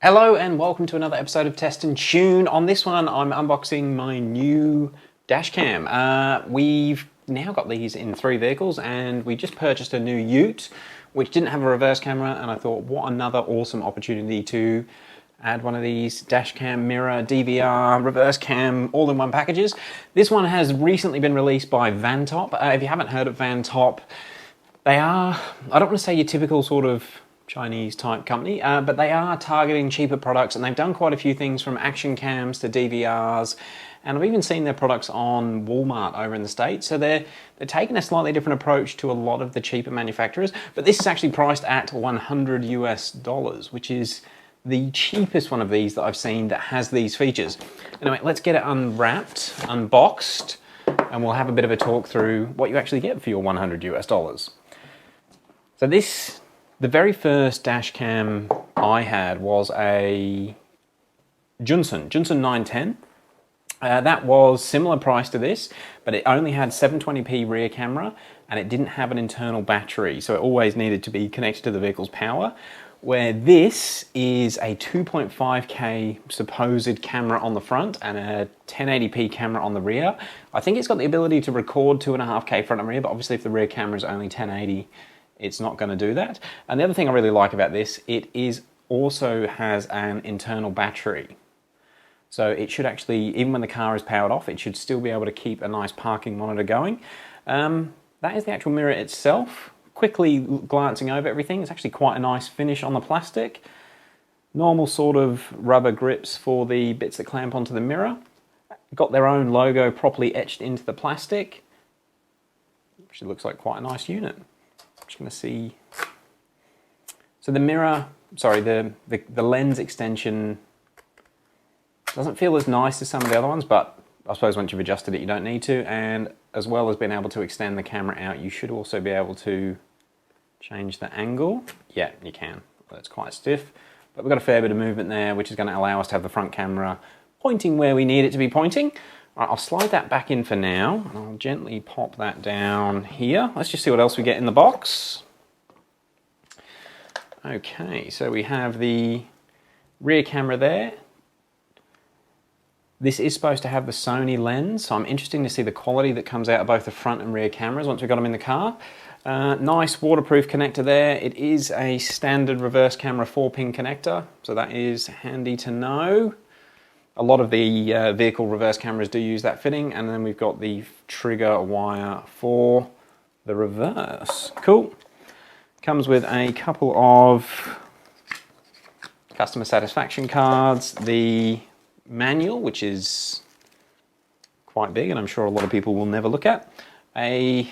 Hello and welcome to another episode of Test and Tune. On this one, I'm unboxing my new Dashcam. We've now got these in 3 vehicles and we just purchased a new Ute, which didn't have a reverse camera, and I thought, what another awesome opportunity to add one of these Dashcam, mirror, DVR, reverse cam, all-in-one packages. This one has recently been released by VanTop. If you haven't heard of VanTop, they are, I don't want to say your typical sort of Chinese type company, but they are targeting cheaper products, and they've done quite a few things from action cams to DVRs, and I've even seen their products on Walmart over in the States. So they're taking a slightly different approach to a lot of the cheaper manufacturers, but this is actually priced at $100 US, which is the cheapest one of these that I've seen that has these features. Anyway, let's get it unwrapped, unboxed, and we'll have a bit of a talk through what you actually get for your $100 US. So the very first Dashcam I had was a Junson 910. That was similar price to this, but it only had 720p rear camera and it didn't have an internal battery, so it always needed to be connected to the vehicle's power. Where this is a 2.5K supposed camera on the front and a 1080p camera on the rear. I think it's got the ability to record 2.5K front and rear, but obviously if the rear camera is only 1080, it's not going to do that. And the other thing I really like about this, it also has an internal battery. So it should actually, even when the car is powered off, it should still be able to keep a nice parking monitor going. That is the actual mirror itself. Quickly glancing over everything, it's actually quite a nice finish on the plastic. Normal sort of rubber grips for the bits that clamp onto the mirror. Got their own logo properly etched into the plastic. Actually looks like quite a nice unit. Just going to see. So the mirror, sorry, the lens extension doesn't feel as nice as some of the other ones, but I suppose once you've adjusted it, you don't need to. And as well as being able to extend the camera out, you should also be able to change the angle. Yeah, you can. That's quite stiff, but we've got a fair bit of movement there, which is going to allow us to have the front camera pointing where we need it to be pointing. All right, I'll slide that back in for now, and I'll gently pop that down here. Let's just see what else we get in the box. Okay, so we have the rear camera there. This is supposed to have the Sony lens, so I'm interested to see the quality that comes out of both the front and rear cameras once we've got them in the car. Nice waterproof connector there. It is a standard reverse camera 4-pin connector, so that is handy to know. A lot of the vehicle reverse cameras do use that fitting, and then we've got the trigger wire for the reverse. Cool. Comes with a couple of customer satisfaction cards, the manual, which is quite big and I'm sure a lot of people will never look at, a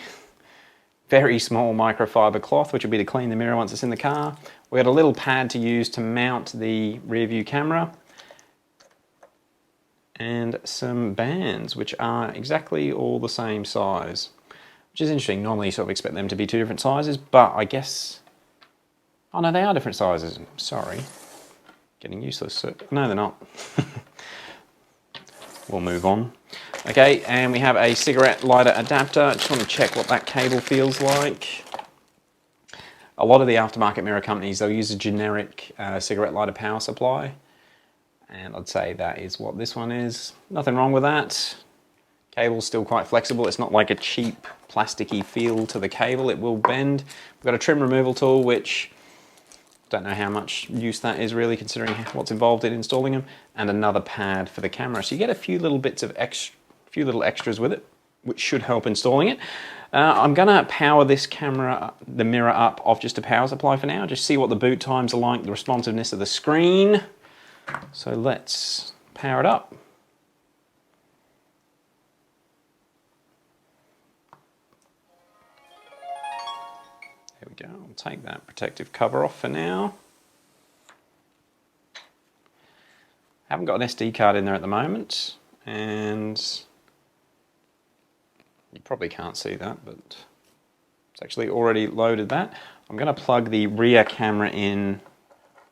very small microfiber cloth, which will be to clean the mirror once it's in the car. We got a little pad to use to mount the rear view camera, and some bands, which are exactly all the same size, which is interesting. Normally you sort of expect them to be 2 different sizes, but I guess, oh no, they are different sizes. Sorry, getting useless. No, they're not. We'll move on. Okay, and we have a cigarette lighter adapter. I just want to check what that cable feels like. A lot of the aftermarket mirror companies, they'll use a generic cigarette lighter power supply. And I'd say that is what this one is. Nothing wrong with that. Cable's still quite flexible. It's not like a cheap plasticky feel to the cable. It will bend. We've got a trim removal tool, which don't know how much use that is really, considering what's involved in installing them, and another pad for the camera. So you get a few little bits of few little extras with it, which should help installing it. I'm gonna power this camera, the mirror up off just a power supply for now, just see what the boot times are like, the responsiveness of the screen. So let's power it up. There we go. I'll take that protective cover off for now. Haven't got an SD card in there at the moment, and you probably can't see that, but it's actually already loaded that. I'm going to plug the rear camera in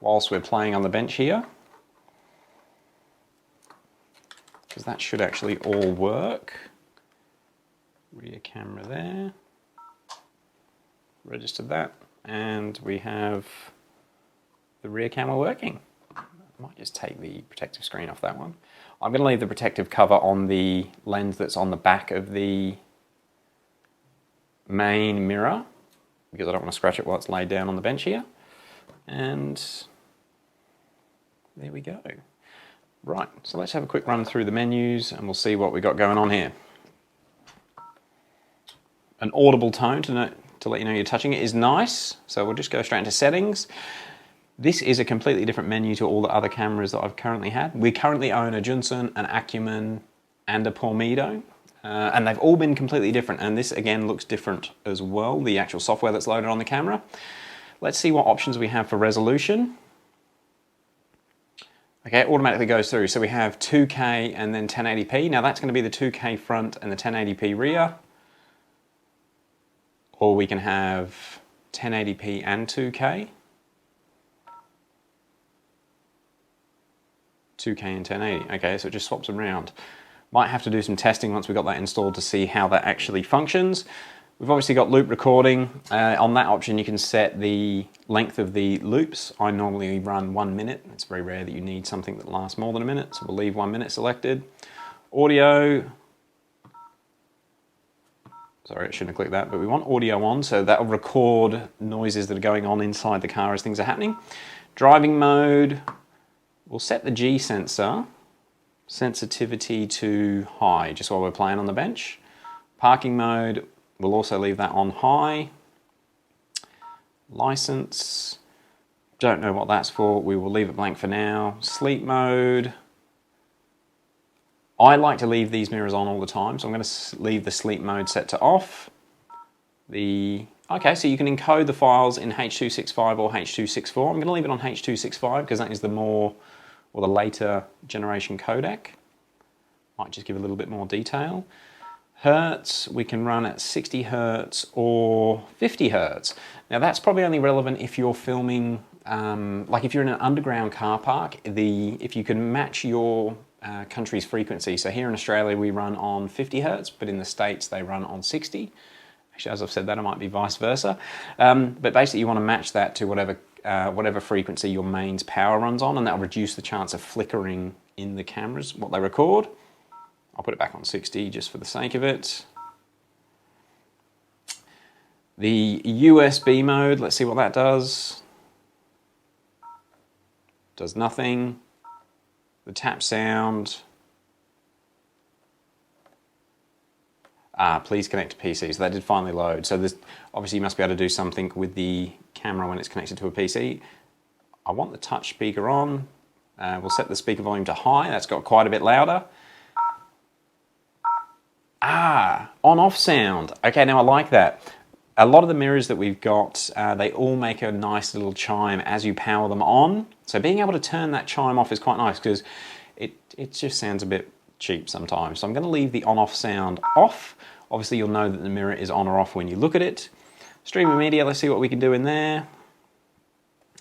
whilst we're playing on the bench here, because that should actually all work. Rear camera there. Registered that, and we have the rear camera working. I might just take the protective screen off that one. I'm going to leave the protective cover on the lens that's on the back of the main mirror because I don't want to scratch it while it's laid down on the bench here. And there we go. Right, so let's have a quick run through the menus and we'll see what we got going on here. An audible tone to let you know you're touching it is nice, so we'll just go straight into settings. This is a completely different menu to all the other cameras that I've currently had. We currently own a Junson, an Acumen, and a Palmetto, and they've all been completely different, and this again looks different as well, the actual software that's loaded on the camera. Let's see what options we have for resolution. Okay, it automatically goes through, so we have 2K and then 1080p. Now that's going to be the 2K front and the 1080p rear. Or we can have 1080p and 2K. 2K and 1080. Okay, so it just swaps around. Might have to do some testing once we got that installed to see how that actually functions. We've obviously got loop recording. On that option you can set the length of the loops. I normally run 1 minute. It's very rare that you need something that lasts more than a minute, so we'll leave 1 minute selected. Audio. Sorry, I shouldn't have clicked that, but we want audio on, so that'll record noises that are going on inside the car as things are happening. Driving mode, we'll set the G sensor sensitivity to high, just while we're playing on the bench. Parking mode, we'll also leave that on high. License, don't know what that's for, we will leave it blank for now. Sleep mode, I like to leave these mirrors on all the time, so I'm going to leave the sleep mode set to off. Okay, so you can encode the files in H.265 or H.264. I'm going to leave it on H.265 because that is the more, or the later generation codec. Might just give a little bit more detail. Hertz, we can run at 60 Hertz or 50 Hertz. Now that's probably only relevant if you're filming, like if you're in an underground car park, if you can match your country's frequency. So here in Australia we run on 50 Hertz, but in the States they run on 60. Actually, as I've said that, it might be vice versa. But basically you want to match that to whatever frequency your mains power runs on, and that'll reduce the chance of flickering in the cameras, what they record. I'll put it back on 60 just for the sake of it. The USB mode, let's see what that does. Does nothing. The tap sound. Please connect to PC. So that did finally load. So this, obviously you must be able to do something with the camera when it's connected to a PC. I want the touch speaker on. We'll set the speaker volume to high. That's got quite a bit louder. On-off sound. Okay, now I like that. A lot of the mirrors that we've got, they all make a nice little chime as you power them on. So being able to turn that chime off is quite nice because it just sounds a bit cheap sometimes. So I'm going to leave the on-off sound off. Obviously you'll know that the mirror is on or off when you look at it. Streaming media, let's see what we can do in there.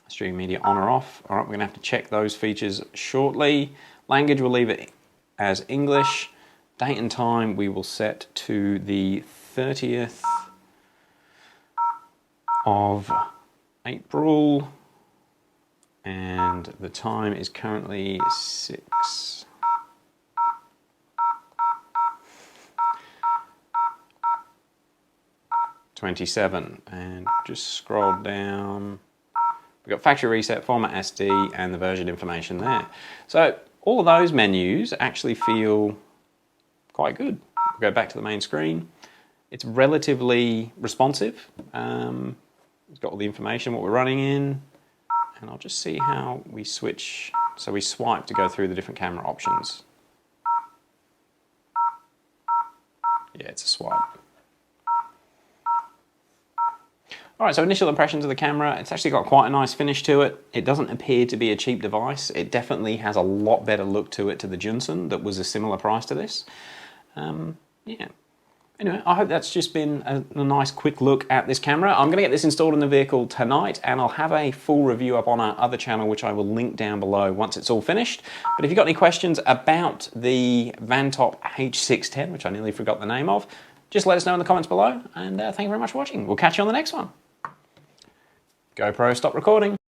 Streaming media on or off. All right, we're going to have to check those features shortly. Language, we'll leave it as English. Date and time we will set to the 30th of April, and the time is currently 6:27, and just scroll down. We've got factory reset, format SD, and the version information there. So all of those menus actually feel quite good. We'll go back to the main screen. It's relatively responsive. It's got all the information, what we're running in, and I'll just see how we switch. So we swipe to go through the different camera options. Yeah, it's a swipe. All right, so initial impressions of the camera, it's actually got quite a nice finish to it. It doesn't appear to be a cheap device. It definitely has a lot better look to it to the Junson that was a similar price to this. Yeah. Anyway, I hope that's just been a nice quick look at this camera. I'm going to get this installed in the vehicle tonight, and I'll have a full review up on our other channel, which I will link down below once it's all finished. But if you've got any questions about the VanTop H610, which I nearly forgot the name of, just let us know in the comments below, and thank you very much for watching. We'll catch you on the next one. GoPro, stop recording.